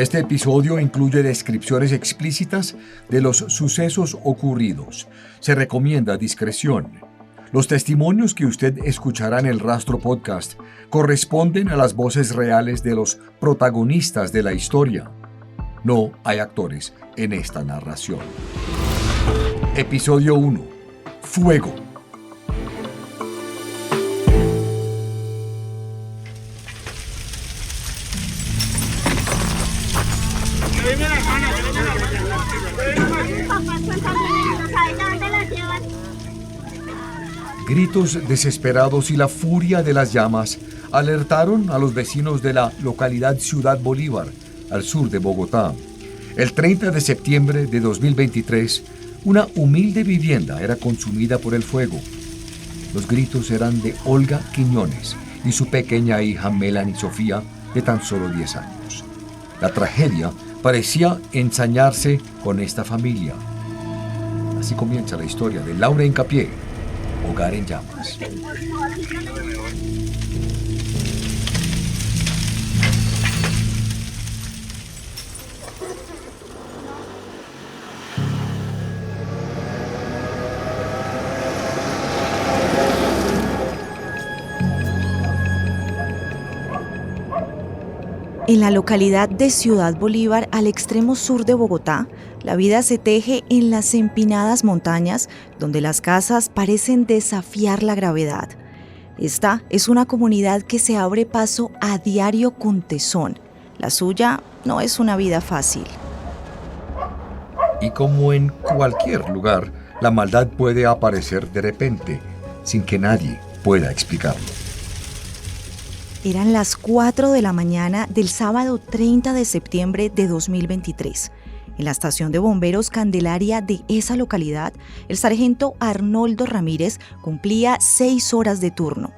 Este episodio incluye descripciones explícitas de los sucesos ocurridos. Se recomienda discreción. Los testimonios que usted escuchará en el Rastro Podcast corresponden a las voces reales de los protagonistas de la historia. No hay actores en esta narración. Episodio 1. Fuego. Gritos desesperados y la furia de las llamas alertaron a los vecinos de la localidad Ciudad Bolívar, al sur de Bogotá. El 30 de septiembre de 2023, una humilde vivienda era consumida por el fuego. Los gritos eran de Olga Quiñones y su pequeña hija Melanie Sofía, de tan solo 10 años. La tragedia parecía ensañarse con esta familia. Así comienza la historia de Laura Hincapié, Hogar en Llamas. En la localidad de Ciudad Bolívar, al extremo sur de Bogotá, la vida se teje en las empinadas montañas, donde las casas parecen desafiar la gravedad. Esta es una comunidad que se abre paso a diario con tesón. La suya no es una vida fácil. Y como en cualquier lugar, la maldad puede aparecer de repente, sin que nadie pueda explicarlo. Eran las 4 de la mañana del sábado 30 de septiembre de 2023. En la estación de bomberos Candelaria de esa localidad, el sargento Arnoldo Ramírez cumplía 6 horas de turno.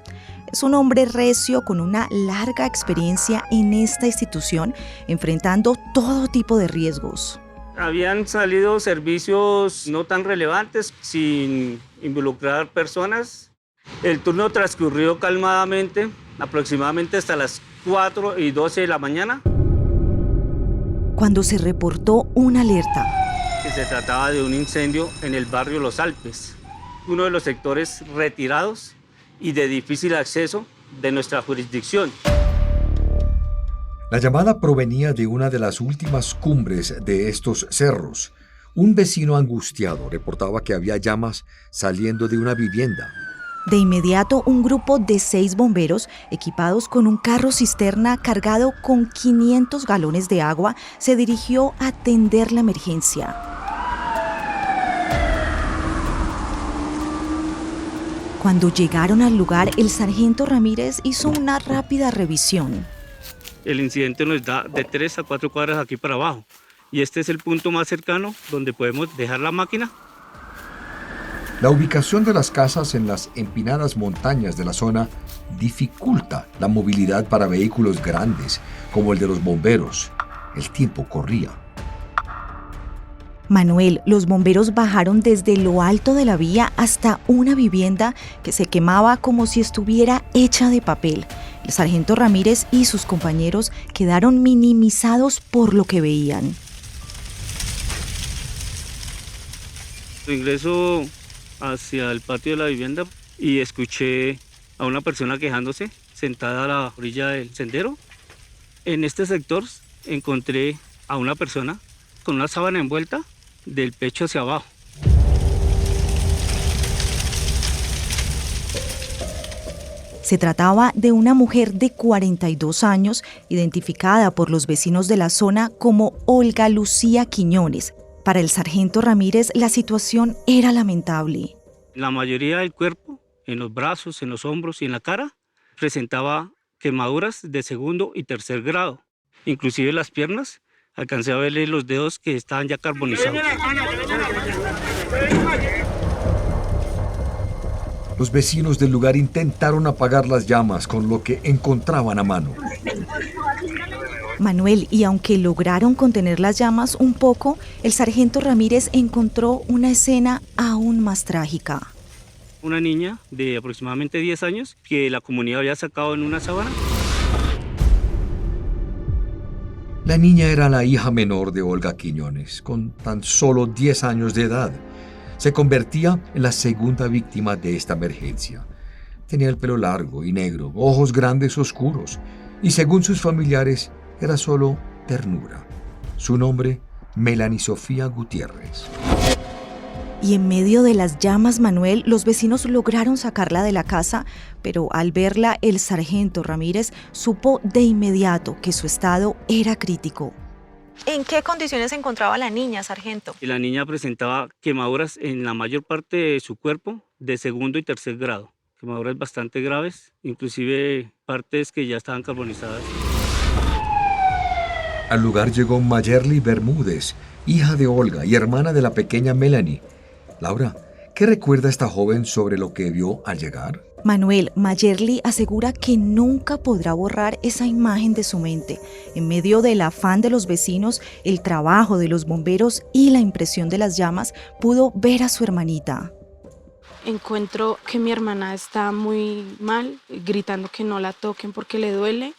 Es un hombre recio con una larga experiencia en esta institución, enfrentando todo tipo de riesgos. Habían salido servicios no tan relevantes, sin involucrar personas. El turno transcurrió calmadamente, aproximadamente hasta las 4:12 de la mañana. Cuando se reportó una alerta. Que se trataba de un incendio en el barrio Los Alpes, uno de los sectores retirados y de difícil acceso de nuestra jurisdicción. La llamada provenía de una de las últimas cumbres de estos cerros. Un vecino angustiado reportaba que había llamas saliendo de una vivienda. De inmediato, un grupo de 6 bomberos, equipados con un carro cisterna cargado con 500 galones de agua, se dirigió a atender la emergencia. Cuando llegaron al lugar, el sargento Ramírez hizo una rápida revisión. El incidente nos da de 3 a 4 cuadras aquí para abajo, y este es el punto más cercano donde podemos dejar la máquina. La ubicación de las casas en las empinadas montañas de la zona dificulta la movilidad para vehículos grandes, como el de los bomberos. El tiempo corría. Manuel, los bomberos bajaron desde lo alto de la vía hasta una vivienda que se quemaba como si estuviera hecha de papel. El sargento Ramírez y sus compañeros quedaron minimizados por lo que veían. Ingreso hacia el patio de la vivienda y escuché a una persona quejándose sentada a la orilla del sendero. En este sector encontré a una persona con una sábana envuelta del pecho hacia abajo. Se trataba de una mujer de 42 años, identificada por los vecinos de la zona como Olga Lucía Quiñones. Para el sargento Ramírez, la situación era lamentable. La mayoría del cuerpo, en los brazos, en los hombros y en la cara, presentaba quemaduras de 2º y 3er grado. Inclusive las piernas, alcancé a verle los dedos que estaban ya carbonizados. Los vecinos del lugar intentaron apagar las llamas con lo que encontraban a mano. Manuel, y aunque lograron contener las llamas un poco, el sargento Ramírez encontró una escena aún más trágica. Una niña de aproximadamente 10 años que la comunidad había sacado en una sábana. La niña era la hija menor de Olga Quiñones, con tan solo 10 años de edad. Se convertía en la segunda víctima de esta emergencia. Tenía el pelo largo y negro, ojos grandes oscuros, y según sus familiares, era solo ternura. Su nombre, Melanie Sofía Gutiérrez. Y en medio de las llamas, Manuel, los vecinos lograron sacarla de la casa, pero al verla, el sargento Ramírez supo de inmediato que su estado era crítico. ¿En qué condiciones se encontraba la niña, sargento? Y la niña presentaba quemaduras en la mayor parte de su cuerpo de segundo y tercer grado. Quemaduras bastante graves, inclusive partes que ya estaban carbonizadas. Al lugar llegó Mayerly Bermúdez, hija de Olga y hermana de la pequeña Melanie. Laura, ¿qué recuerda esta joven sobre lo que vio al llegar? Manuel, Mayerly asegura que nunca podrá borrar esa imagen de su mente. En medio del afán de los vecinos, el trabajo de los bomberos y la impresión de las llamas, pudo ver a su hermanita. Encuentro que mi hermana está muy mal, gritando que no la toquen porque le duele.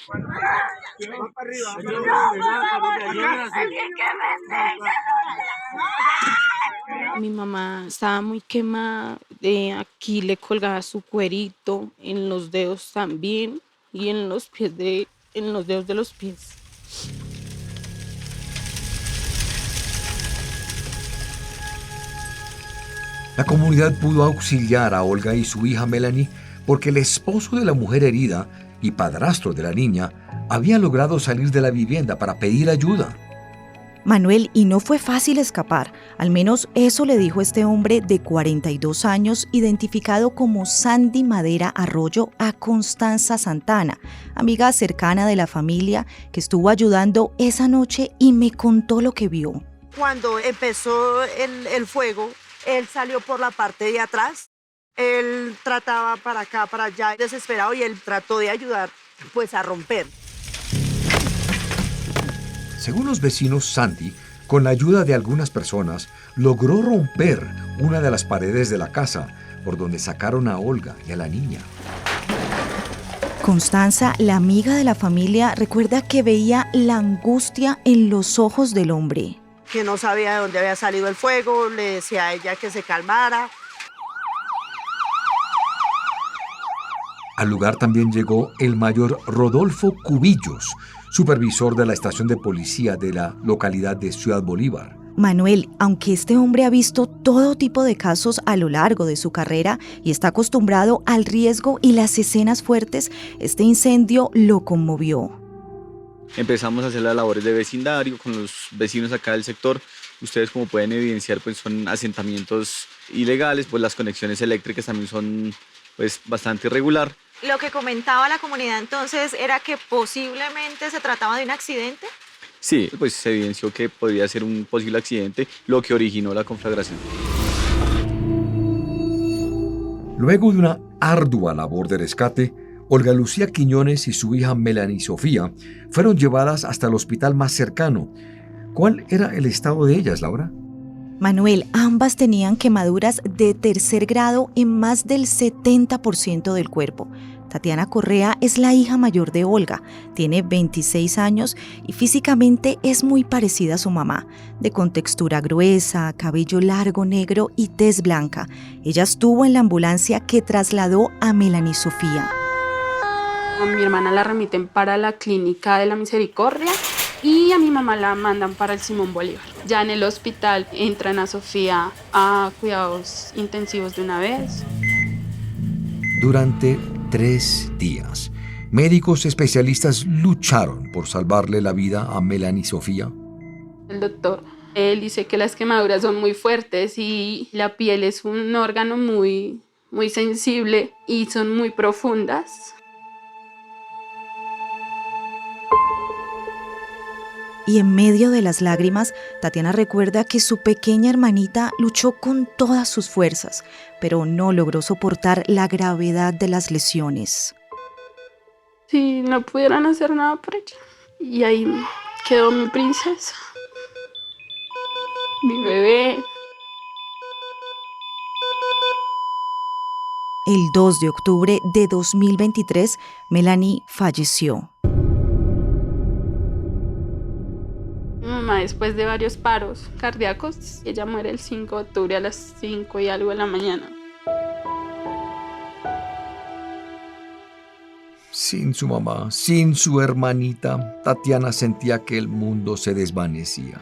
Mi mamá estaba muy quemada, aquí le colgaba su cuerito, en los dedos también y en los dedos de los pies. La comunidad pudo auxiliar a Olga y su hija Melanie porque el esposo de la mujer herida y padrastro de la niña había logrado salir de la vivienda para pedir ayuda. Manuel, y no fue fácil escapar, al menos eso le dijo este hombre de 42 años, identificado como Sandy Madera Arroyo, a Constanza Santana, amiga cercana de la familia que estuvo ayudando esa noche y me contó lo que vio. Cuando empezó el fuego, él salió por la parte de atrás, él trataba para acá, para allá, desesperado, y él trató de ayudar pues a romper. Según los vecinos, Sandy, con la ayuda de algunas personas, logró romper una de las paredes de la casa, por donde sacaron a Olga y a la niña. Constanza, la amiga de la familia, recuerda que veía la angustia en los ojos del hombre. Que no sabía de dónde había salido el fuego, le decía a ella que se calmara. Al lugar también llegó el mayor Rodolfo Cubillos, supervisor de la estación de policía de la localidad de Ciudad Bolívar. Manuel, aunque este hombre ha visto todo tipo de casos a lo largo de su carrera y está acostumbrado al riesgo y las escenas fuertes, este incendio lo conmovió. Empezamos a hacer las labores de vecindario con los vecinos acá del sector. Ustedes, como pueden evidenciar, pues son asentamientos ilegales, pues las conexiones eléctricas también son pues bastante irregular. Lo que comentaba la comunidad entonces era que posiblemente se trataba de un accidente. Sí, pues se evidenció que podría ser un posible accidente, lo que originó la conflagración. Luego de una ardua labor de rescate, Olga Lucía Quiñones y su hija Melanie Sofía fueron llevadas hasta el hospital más cercano. ¿Cuál era el estado de ellas, Laura? Manuel, ambas tenían quemaduras de tercer grado en más del 70% del cuerpo. Tatiana Correa es la hija mayor de Olga, tiene 26 años y físicamente es muy parecida a su mamá, de contextura gruesa, cabello largo negro y tez blanca. Ella estuvo en la ambulancia que trasladó a Melanie Sofía. A mi hermana la remiten para la clínica de la Misericordia y a mi mamá la mandan para el Simón Bolívar. Ya en el hospital entran a Sofía a cuidados intensivos de una vez. Durante 3 días, médicos especialistas lucharon por salvarle la vida a Melanie Sofía. El doctor, él dice que las quemaduras son muy fuertes y la piel es un órgano muy sensible y son muy profundas. Y en medio de las lágrimas, Tatiana recuerda que su pequeña hermanita luchó con todas sus fuerzas, pero no logró soportar la gravedad de las lesiones. Si no pudieran hacer nada por ella. Y ahí quedó mi princesa, mi bebé. El 2 de octubre de 2023, Melanie falleció. mamá, después de varios paros cardíacos, ella muere el 5 de octubre a las 5 y algo de la mañana. Sin su mamá, sin su hermanita, Tatiana sentía que el mundo se desvanecía.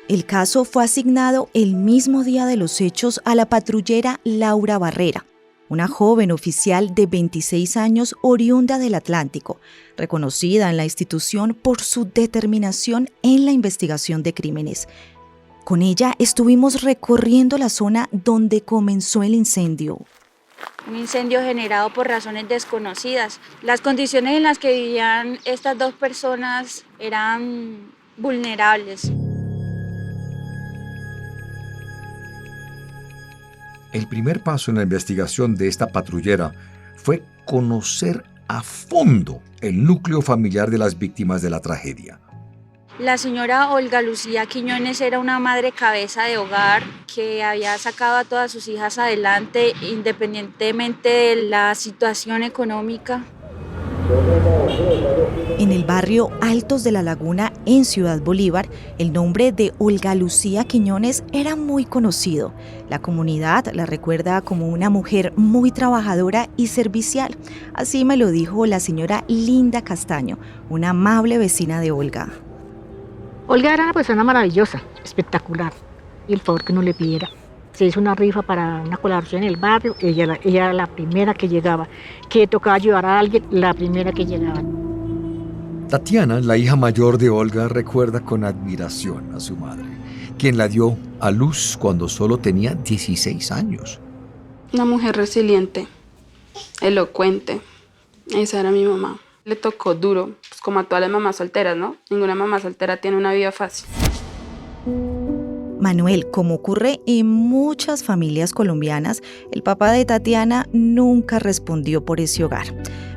El caso fue asignado el mismo día de los hechos a la patrullera Laura Barrera, una joven oficial de 26 años oriunda del Atlántico, reconocida en la institución por su determinación en la investigación de crímenes. Con ella estuvimos recorriendo la zona donde comenzó el incendio. Un incendio generado por razones desconocidas. Las condiciones en las que vivían estas dos personas eran vulnerables. El primer paso en la investigación de esta patrullera fue conocer a fondo el núcleo familiar de las víctimas de la tragedia. La señora Olga Lucía Quiñones era una madre cabeza de hogar que había sacado a todas sus hijas adelante independientemente de la situación económica. En el barrio Altos de la Laguna, en Ciudad Bolívar, el nombre de Olga Lucía Quiñones era muy conocido. La comunidad la recuerda como una mujer muy trabajadora y servicial. Así me lo dijo la señora Linda Castaño, una amable vecina de Olga. Olga era una persona maravillosa, espectacular, y el favor que uno le pidiera. Se hizo una rifa para una colaboración en el barrio, ella era la primera que llegaba. Que tocaba ayudar a alguien, la primera que llegaba. Tatiana, la hija mayor de Olga, recuerda con admiración a su madre, quien la dio a luz cuando solo tenía 16 años. Una mujer resiliente, elocuente. Esa era mi mamá. Le tocó duro, pues como a todas las mamás solteras, ¿no? Ninguna mamá soltera tiene una vida fácil. Manuel, como ocurre en muchas familias colombianas, el papá de Tatiana nunca respondió por ese hogar.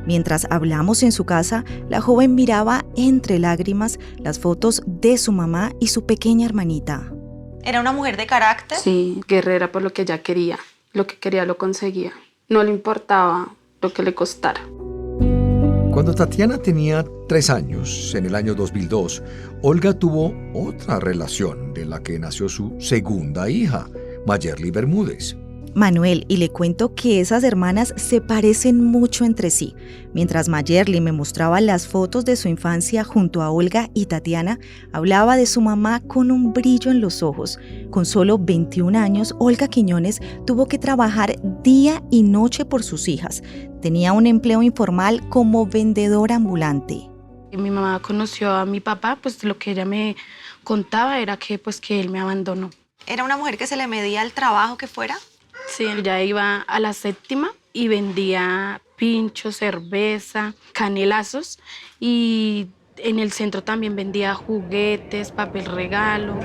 Mientras hablamos en su casa, la joven miraba entre lágrimas las fotos de su mamá y su pequeña hermanita. ¿Era una mujer de carácter? Sí, guerrera por lo que ella quería. Lo que quería lo conseguía. No le importaba lo que le costara. Cuando Tatiana tenía 3 años, en el año 2002, Olga tuvo otra relación de la que nació su segunda hija, Mayerly Bermúdez. Manuel, y le cuento que esas hermanas se parecen mucho entre sí. Mientras Mayerly me mostraba las fotos de su infancia junto a Olga y Tatiana, hablaba de su mamá con un brillo en los ojos. Con solo 21 años, Olga Quiñones tuvo que trabajar día y noche por sus hijas. Tenía un empleo informal como vendedora ambulante. Mi mamá conoció a mi papá, pues lo que ella me contaba era que él me abandonó. ¿Era una mujer que se le medía el trabajo que fuera? Sí, ella iba a la séptima y vendía pinchos, cerveza, canelazos y en el centro también vendía juguetes, papel regalo.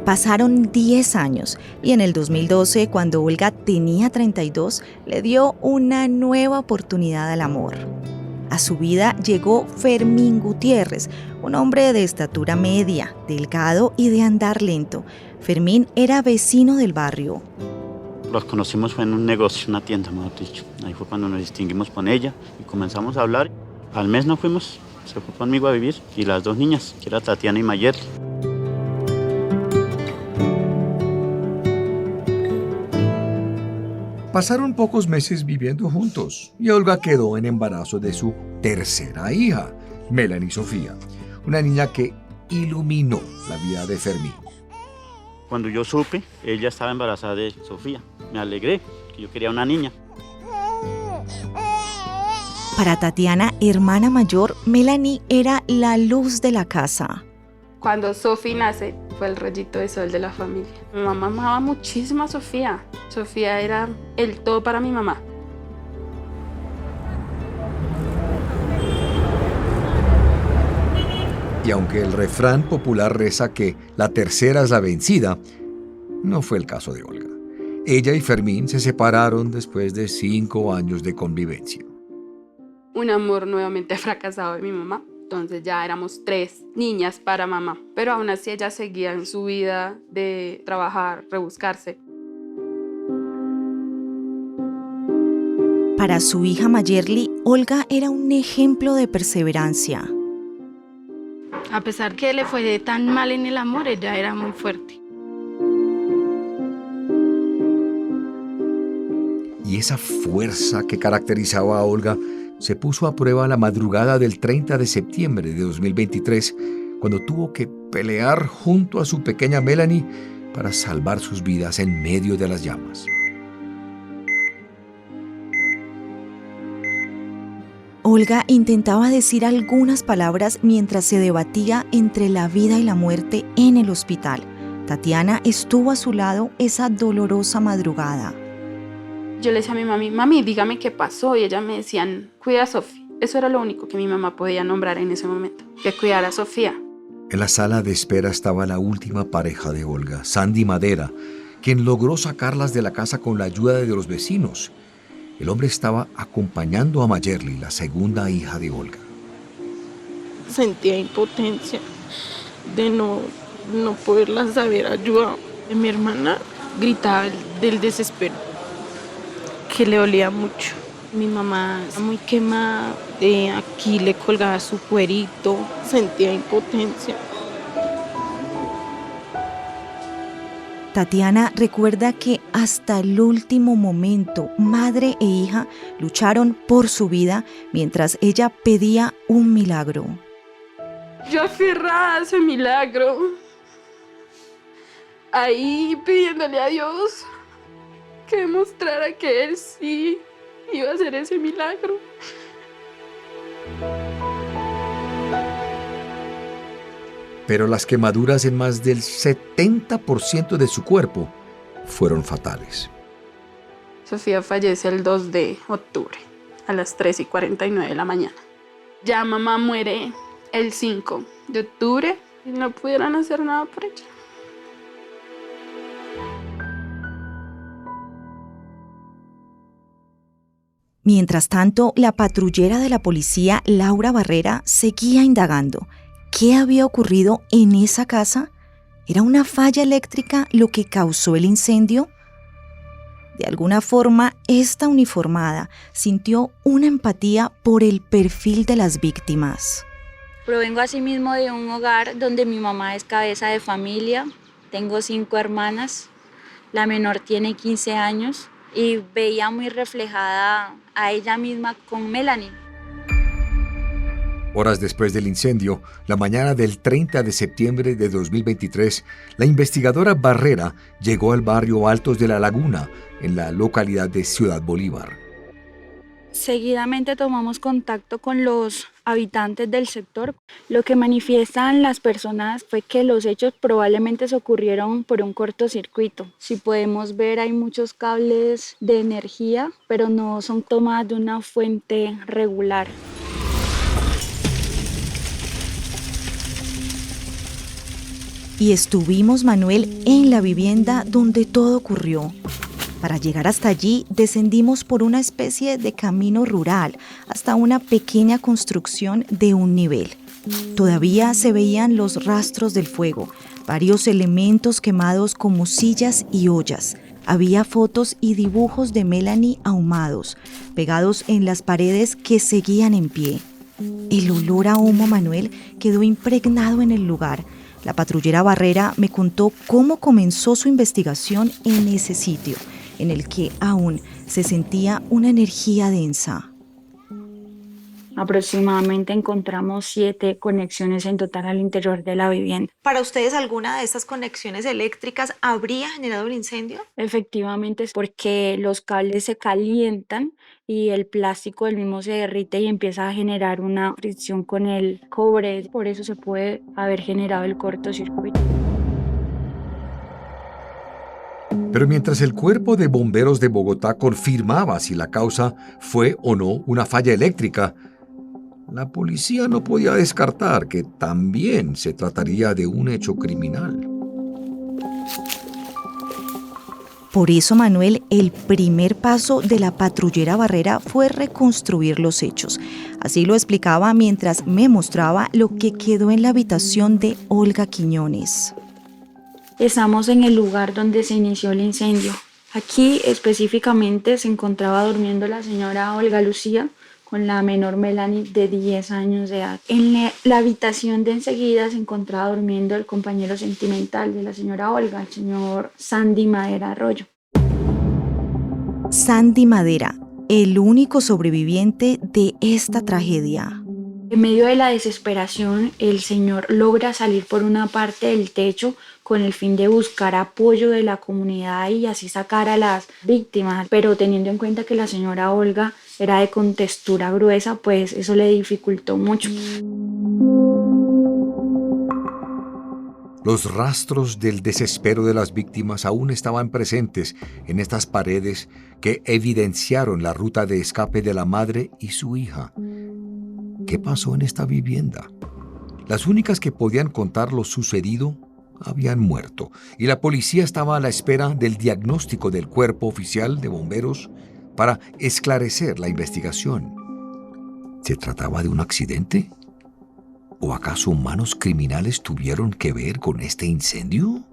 Pasaron 10 años y en el 2012, cuando Olga tenía 32, le dio una nueva oportunidad al amor. A su vida llegó Fermín Gutiérrez, un hombre de estatura media, delgado y de andar lento. Fermín era vecino del barrio. Los conocimos fue en un negocio, una tienda, mejor dicho. Ahí fue cuando nos distinguimos con ella y comenzamos a hablar. Al mes nos fuimos, se fue conmigo a vivir y las 2 niñas, que era Tatiana y Mayerly. Pasaron pocos meses viviendo juntos y Olga quedó en embarazo de su tercera hija, Melanie Sofía, una niña que iluminó la vida de Fermín. Cuando yo supe, ella estaba embarazada de Sofía. Me alegré, que yo quería una niña. Para Tatiana, hermana mayor, Melanie era la luz de la casa. Cuando Sofía nace, fue el rayito de sol de la familia. Mi mamá amaba muchísimo a Sofía. Sofía era el todo para mi mamá. Y aunque el refrán popular reza que la tercera es la vencida, no fue el caso de Olga. Ella y Fermín se separaron después de 5 años de convivencia. Un amor nuevamente fracasado de mi mamá. Entonces ya éramos 3 niñas para mamá. Pero aún así ella seguía en su vida de trabajar, rebuscarse. Para su hija Mayerly, Olga era un ejemplo de perseverancia. A pesar que le fue tan mal en el amor, ella era muy fuerte. Y esa fuerza que caracterizaba a Olga se puso a prueba la madrugada del 30 de septiembre de 2023, cuando tuvo que pelear junto a su pequeña Melanie para salvar sus vidas en medio de las llamas. Olga intentaba decir algunas palabras mientras se debatía entre la vida y la muerte en el hospital. Tatiana estuvo a su lado esa dolorosa madrugada. Yo le decía a mi mami, dígame qué pasó, y ella me decían, cuida a Sofía. Eso era lo único que mi mamá podía nombrar en ese momento, que cuidara a Sofía. En la sala de espera estaba la última pareja de Olga, Sandy Madera, quien logró sacarlas de la casa con la ayuda de los vecinos. El hombre estaba acompañando a Mayerly, la segunda hija de Olga. Sentía impotencia de no poderlas haber ayudado. Mi hermana gritaba del desespero, que le dolía mucho. Mi mamá muy quemada, aquí le colgaba su cuerito, sentía impotencia. Tatiana recuerda que hasta el último momento, madre e hija lucharon por su vida mientras ella pedía un milagro. Yo aferrada a ese milagro, ahí pidiéndole a Dios que demostrara que Él sí iba a hacer ese milagro. Pero las quemaduras en más del 70% de su cuerpo fueron fatales. Sofía fallece el 2 de octubre a las 3:49 de la mañana. Ya mamá muere el 5 de octubre y no pudieron hacer nada por ella. Mientras tanto, la patrullera de la policía, Laura Barrera, seguía indagando. ¿Qué había ocurrido en esa casa? ¿Era una falla eléctrica lo que causó el incendio? De alguna forma, esta uniformada sintió una empatía por el perfil de las víctimas. Provengo asimismo de un hogar donde mi mamá es cabeza de familia. Tengo 5 hermanas, la menor tiene 15 años y veía muy reflejada a ella misma con Melanie. Horas después del incendio, la mañana del 30 de septiembre de 2023, la investigadora Barrera llegó al barrio Altos de la Laguna, en la localidad de Ciudad Bolívar. Seguidamente tomamos contacto con los habitantes del sector. Lo que manifiestan las personas fue que los hechos probablemente se ocurrieron por un cortocircuito. Si podemos ver, hay muchos cables de energía, pero no son tomadas de una fuente regular. Y estuvimos, Manuel, en la vivienda donde todo ocurrió. Para llegar hasta allí, descendimos por una especie de camino rural hasta una pequeña construcción de un nivel. Todavía se veían los rastros del fuego, varios elementos quemados como sillas y ollas. Había fotos y dibujos de Melanie ahumados, pegados en las paredes que seguían en pie. El olor a humo, Manuel, quedó impregnado en el lugar. La patrullera Barrera me contó cómo comenzó su investigación en ese sitio, en el que aún se sentía una energía densa. Aproximadamente encontramos 7 conexiones en total al interior de la vivienda. ¿Para ustedes alguna de estas conexiones eléctricas habría generado un incendio? Efectivamente, es porque los cables se calientan y el plástico del mismo se derrite y empieza a generar una fricción con el cobre. Por eso se puede haber generado el cortocircuito. Pero mientras el Cuerpo de Bomberos de Bogotá confirmaba si la causa fue o no una falla eléctrica, la policía no podía descartar que también se trataría de un hecho criminal. Por eso, Manuel, el primer paso de la patrullera Barrera fue reconstruir los hechos. Así lo explicaba mientras me mostraba lo que quedó en la habitación de Olga Quiñones. Estamos en el lugar donde se inició el incendio. Aquí específicamente se encontraba durmiendo la señora Olga Lucía con la menor Melanie de 10 años de edad. En la habitación de enseguida se encontraba durmiendo el compañero sentimental de la señora Olga, el señor Sandy Madera Arroyo. Sandy Madera, el único sobreviviente de esta tragedia. En medio de la desesperación, el señor logra salir por una parte del techo con el fin de buscar apoyo de la comunidad y así sacar a las víctimas, pero teniendo en cuenta que la señora Olga era de contextura gruesa, pues eso le dificultó mucho. Los rastros del desespero de las víctimas aún estaban presentes en estas paredes que evidenciaron la ruta de escape de la madre y su hija. ¿Qué pasó en esta vivienda? Las únicas que podían contar lo sucedido habían muerto y la policía estaba a la espera del diagnóstico del cuerpo oficial de bomberos para esclarecer la investigación. ¿Se trataba de un accidente? ¿O acaso manos criminales tuvieron que ver con este incendio?